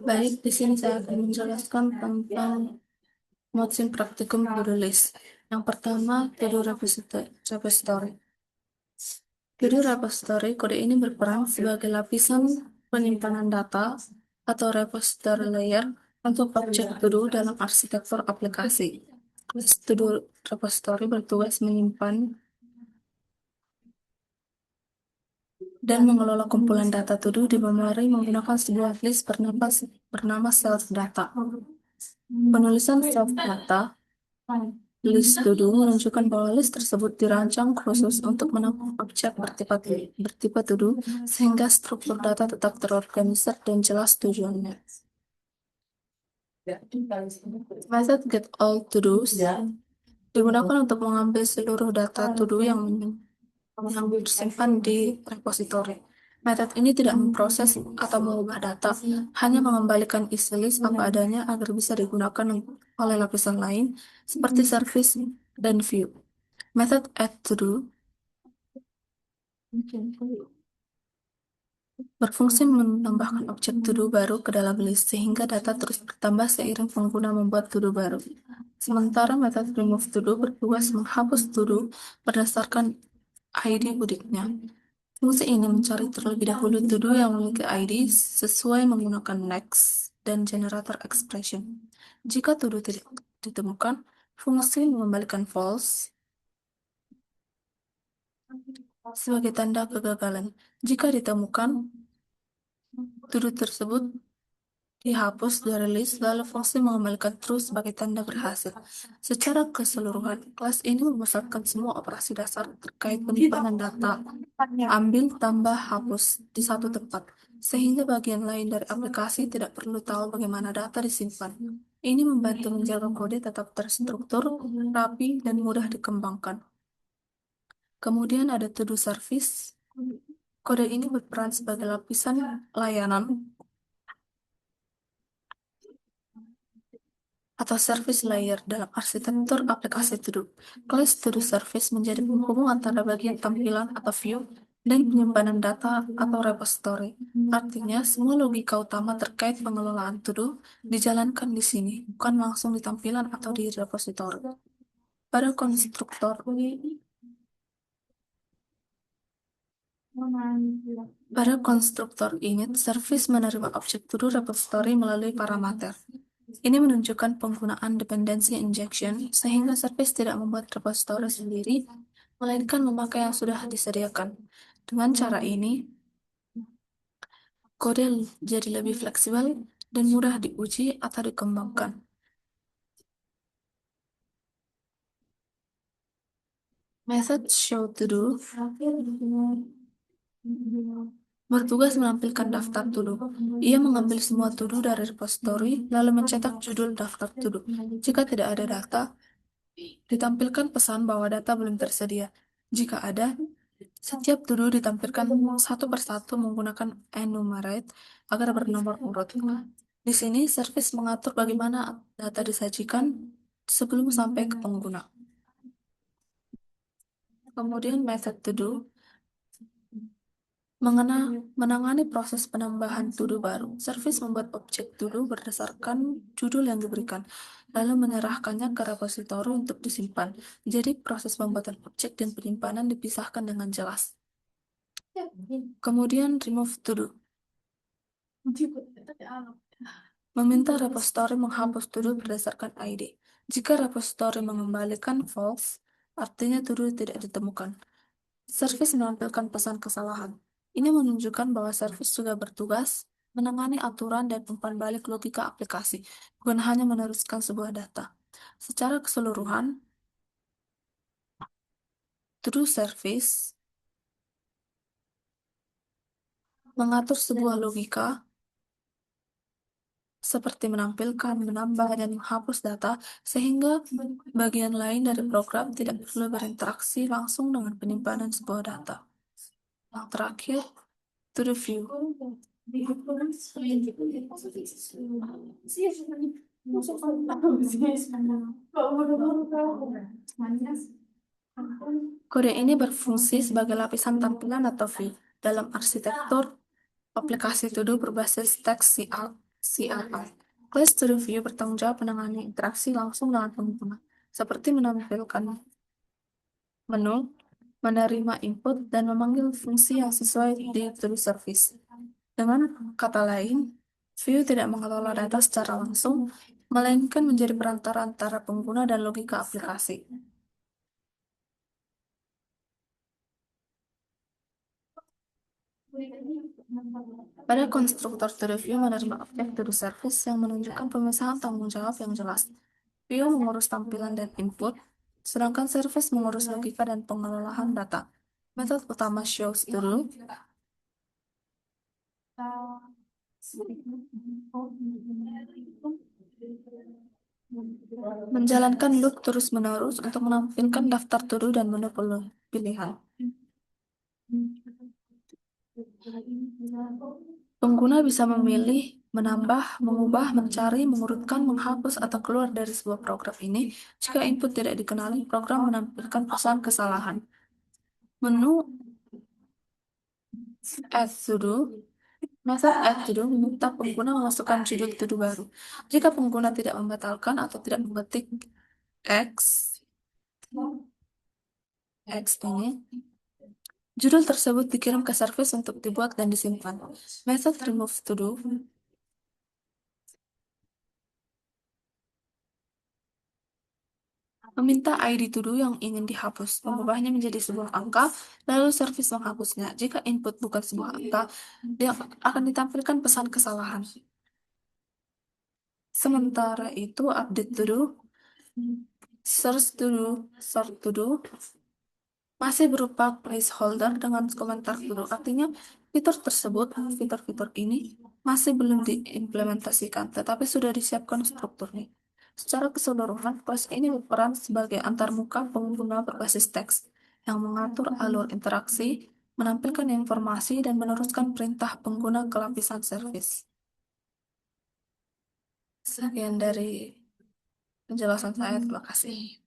Baik, di sini saya akan menjelaskan tentang motion practicum to-do list. Yang pertama, to-do repository. To-do repository, kode ini berperan sebagai lapisan penyimpanan data atau repository layer untuk objek to-do dalam arsitektur aplikasi. To-do repository bertugas menyimpan dan mengelola kumpulan data to-do di memori menggunakan sebuah list bernama self data. Penulisan self data list to-do menunjukkan bahwa list tersebut dirancang khusus untuk menampung objek bertipe to-do sehingga struktur data tetap terorganisir dan jelas tujuannya. Method get all to-dos digunakan untuk mengambil seluruh data to-do yang tersimpan di repositori. Metode ini tidak memproses atau mengubah data, hanya mengembalikan isi list apa adanya agar bisa digunakan oleh lapisan lain seperti service dan view. Metode add to do berfungsi menambahkan objek to do baru ke dalam list sehingga data terus bertambah seiring pengguna membuat to do baru. Sementara metode remove to do bertugas menghapus to do berdasarkan ID budiknya. Fungsi ini mencari terlebih dahulu to-do yang memiliki ID sesuai menggunakan next dan generator expression. Jika to-do tidak ditemukan, fungsi mengembalikan false sebagai tanda kegagalan. Jika ditemukan, to-do tersebut dihapus dari list, lalu fungsi mengembalikan true sebagai tanda berhasil. Secara keseluruhan, kelas ini memusatkan semua operasi dasar terkait penyimpanan data, ambil, tambah, hapus di satu tempat, sehingga bagian lain dari aplikasi tidak perlu tahu bagaimana data disimpan. Ini membantu menjaga kode tetap terstruktur, rapi, dan mudah dikembangkan. Kemudian ada to-do service. Kode ini berperan sebagai lapisan layanan atau service layer dalam arsitektur aplikasi to-do. Kelas to-do service menjadi penghubung antara bagian tampilan atau view dan penyimpanan data atau repository. Artinya, semua logika utama terkait pengelolaan to-do dijalankan di sini, bukan langsung di tampilan atau di repository. Pada konstruktor init, service menerima objek to-do repository melalui parameter. Ini menunjukkan penggunaan dependency injection, sehingga service tidak membuat repository sendiri, melainkan memakai yang sudah disediakan. Dengan cara ini, kode jadi lebih fleksibel dan mudah diuji atau dikembangkan. Method show to do bertugas menampilkan daftar to-do. Ia mengambil semua to-do dari repository, lalu mencetak judul daftar to-do. Jika tidak ada data, ditampilkan pesan bahwa data belum tersedia. Jika ada, setiap to-do ditampilkan satu persatu menggunakan enumerate agar bernomor urut. Di sini, service mengatur bagaimana data disajikan sebelum sampai ke pengguna. Kemudian method to-do menangani proses penambahan to-do baru. Service membuat objek to-do berdasarkan judul yang diberikan, lalu menyerahkannya ke repositori untuk disimpan. Jadi proses pembuatan objek dan penyimpanan dipisahkan dengan jelas. Kemudian remove to-do meminta repositori menghapus to-do berdasarkan ID. Jika repositori mengembalikan false, artinya to-do tidak ditemukan. Service menampilkan pesan kesalahan. Ini menunjukkan bahwa service juga bertugas menangani aturan dan umpan balik logika aplikasi, bukan hanya meneruskan sebuah data. Secara keseluruhan, to-do service mengatur sebuah logika seperti menampilkan, menambah, dan menghapus data, sehingga bagian lain dari program tidak perlu berinteraksi langsung dengan penyimpanan sebuah data. Yang terakhir, to the view. Kode ini berfungsi sebagai lapisan tampilan atau view dalam arsitektur aplikasi to-do berbasis teks CRR. Class to View bertanggung jawab menangani interaksi langsung dengan pengguna, seperti menampilkan menu, menerima input, dan memanggil fungsi yang sesuai di to-do service. Dengan kata lain, View tidak mengelola data secara langsung, melainkan menjadi perantara antara pengguna dan logika aplikasi. Pada konstruktor to View menerima objek to service yang menunjukkan pemisahan tanggung jawab yang jelas. View mengurus tampilan dan input, sedangkan service mengurus logika dan pengelolaan data. Metode utama shows to menjalankan loop terus-menerus untuk menampilkan daftar to-do dan menu pilihan. Pengguna bisa memilih, menambah, mengubah, mencari, mengurutkan, menghapus, atau keluar dari sebuah program ini. Jika input tidak dikenali, program menampilkan pesan kesalahan. Menu Add to do. Method add to do meminta pengguna memasukkan judul to do baru. Jika pengguna tidak membatalkan atau tidak mengetik X, X ini, judul tersebut dikirim ke service untuk dibuat dan disimpan. Method remove to do meminta ID to do yang ingin dihapus, mengubahnya menjadi sebuah angka, lalu service menghapusnya. Jika input bukan sebuah angka, dia akan ditampilkan pesan kesalahan. Sementara itu, update to do, search to do, sort to do, masih berupa placeholder dengan komentar dulu. Artinya, fitur-fitur ini masih belum diimplementasikan, tetapi sudah disiapkan strukturnya. Secara keseluruhan, kelas ini berperan sebagai antarmuka pengguna berbasis teks yang mengatur alur interaksi, menampilkan informasi, dan meneruskan perintah pengguna ke lapisan service. Sekian dari penjelasan saya, terima kasih.